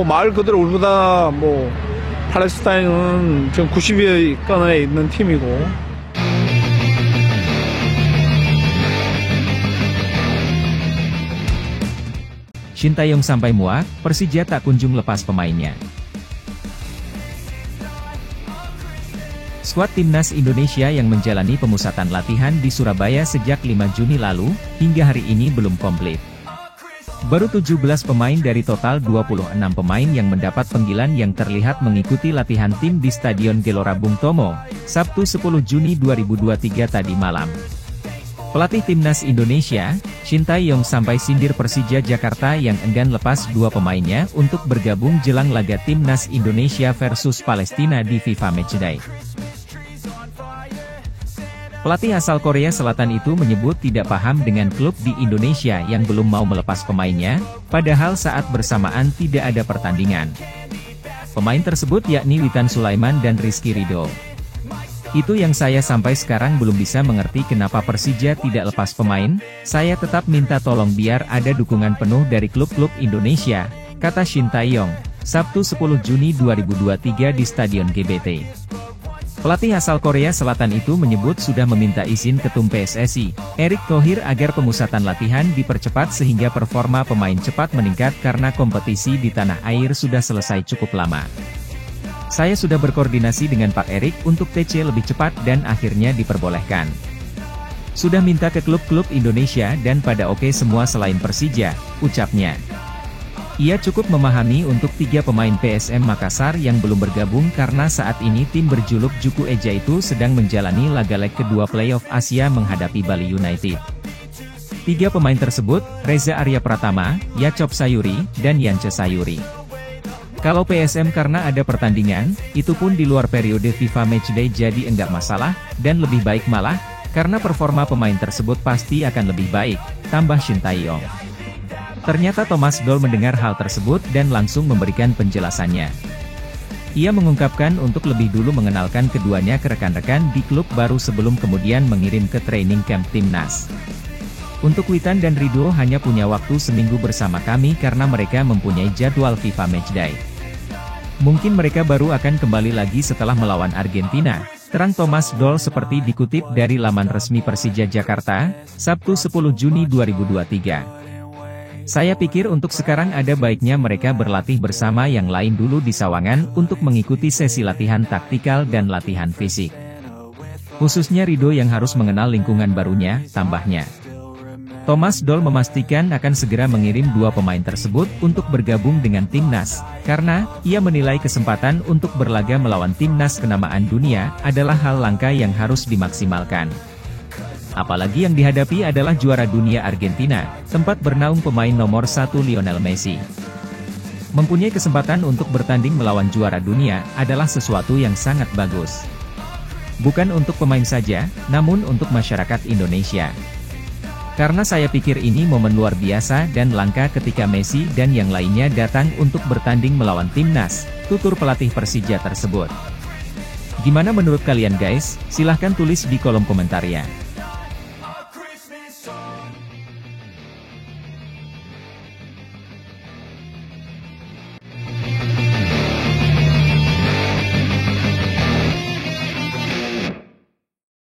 말 그대로 우리보다 팔레스타인은 지금 90위권에 있는 팀이고. Sintayong sampai muak, Persija tak kunjung lepas pemainnya. Skuad Timnas Indonesia yang menjalani pemusatan latihan di Surabaya sejak 5 Juni lalu, hingga hari ini belum komplit. Baru 17 pemain dari total 26 pemain yang mendapat panggilan yang terlihat mengikuti latihan tim di Stadion Gelora Bung Tomo, Sabtu 10 Juni 2023 tadi malam. Pelatih Timnas Indonesia, Sintayong sampai sindir Persija Jakarta yang enggan lepas dua pemainnya untuk bergabung jelang laga Timnas Indonesia versus Palestina di FIFA Matchday. Pelatih asal Korea Selatan itu menyebut tidak paham dengan klub di Indonesia yang belum mau melepas pemainnya, padahal saat bersamaan tidak ada pertandingan. Pemain tersebut yakni Witan Sulaiman dan Rizky Ridho. Itu yang saya sampai sekarang belum bisa mengerti kenapa Persija tidak lepas pemain, saya tetap minta tolong biar ada dukungan penuh dari klub-klub Indonesia, kata Sintayong, Sabtu 10 Juni 2023 di Stadion GBT. Pelatih asal Korea Selatan itu menyebut sudah meminta izin Ketum PSSI, Erick Thohir agar pemusatan latihan dipercepat sehingga performa pemain cepat meningkat karena kompetisi di tanah air sudah selesai cukup lama. Saya sudah berkoordinasi dengan Pak Erick untuk TC lebih cepat dan akhirnya diperbolehkan. Sudah minta ke klub-klub Indonesia dan pada oke semua selain Persija, ucapnya. Ia cukup memahami untuk 3 pemain PSM Makassar yang belum bergabung karena saat ini tim berjuluk Juku Eja itu sedang menjalani laga leg kedua playoff Asia menghadapi Bali United. 3 pemain tersebut, Reza Arya Pratama, Yacop Sayuri, dan Yance Sayuri. Kalau PSM karena ada pertandingan, itu pun di luar periode FIFA Matchday jadi enggak masalah, dan lebih baik malah, karena performa pemain tersebut pasti akan lebih baik, tambah Sintayong. Ternyata Thomas Doll mendengar hal tersebut dan langsung memberikan penjelasannya. Ia mengungkapkan untuk lebih dulu mengenalkan keduanya ke rekan-rekan di klub baru sebelum kemudian mengirim ke training camp Timnas. Untuk Witan dan Ridho hanya punya waktu seminggu bersama kami karena mereka mempunyai jadwal FIFA Matchday. Mungkin mereka baru akan kembali lagi setelah melawan Argentina, terang Thomas Doll seperti dikutip dari laman resmi Persija Jakarta, Sabtu 10 Juni 2023. Saya pikir untuk sekarang ada baiknya mereka berlatih bersama yang lain dulu di Sawangan untuk mengikuti sesi latihan taktikal dan latihan fisik. Khususnya Ridho yang harus mengenal lingkungan barunya, tambahnya. Thomas Doll memastikan akan segera mengirim 2 pemain tersebut untuk bergabung dengan Timnas, karena ia menilai kesempatan untuk berlaga melawan Timnas kenamaan dunia adalah hal langka yang harus dimaksimalkan. Apalagi yang dihadapi adalah juara dunia Argentina, tempat bernaung pemain nomor 1 Lionel Messi. Mempunyai kesempatan untuk bertanding melawan juara dunia adalah sesuatu yang sangat bagus. Bukan untuk pemain saja, namun untuk masyarakat Indonesia. Karena saya pikir ini momen luar biasa dan langka ketika Messi dan yang lainnya datang untuk bertanding melawan Timnas, tutur pelatih Persija tersebut. Gimana menurut kalian guys? Silahkan tulis di kolom komentar ya.